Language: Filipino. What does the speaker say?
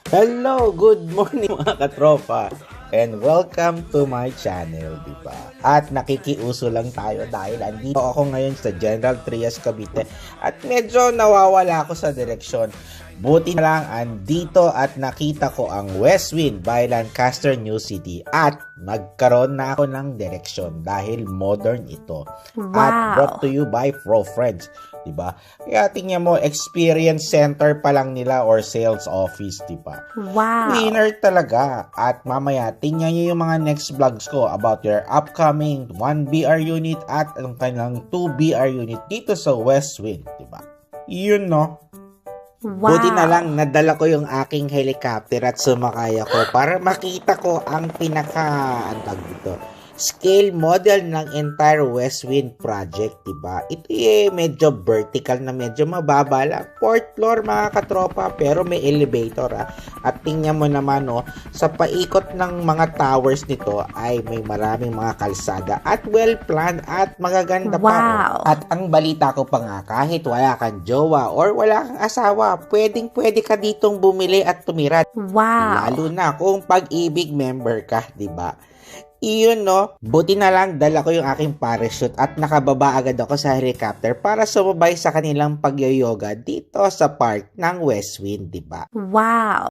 Hello, good morning mga katropa and welcome to my channel, diba? At nakikiuso lang tayo dahil andito ako ngayon sa General Trias, Cavite at medyo nawawala ako sa direksyon. Buti na lang andito at nakita ko ang Westwind by Lancaster New City at nagkaroon na ako ng direksyon dahil modern ito. Wow. At brought to you by Pro Friends, diba? Kaya tingnan mo, experience center pa lang nila or sales office, diba? Wow. Winner talaga. At mamaya, tingnan nyo yung mga next vlogs ko about your upcoming 1BR unit at ang kanilang 2BR unit dito sa Westwind, diba? Yun, no? Wow. Buti na lang nadala ko yung aking helicopter at sumakay ako para makita ko ang antag dito, scale model ng entire Westwind project, diba? Ito medyo vertical na medyo mababa lang. 4th floor mga katropa, pero may elevator At tingnan mo naman sa paikot ng mga towers nito ay may maraming mga kalsada at well planned at magaganda pa. Wow. At ang balita ko pa nga, kahit wala kang jowa or wala kang asawa, pwede ka ditong bumili at tumira. Wow. Lalo na kung pag-ibig member ka, diba? Iyon, no? Buti na lang dala ko yung aking parachute at nakababa agad ako sa helicopter para sumabay sa kanilang pagyoyoga dito sa park ng Westwind, diba? Wow.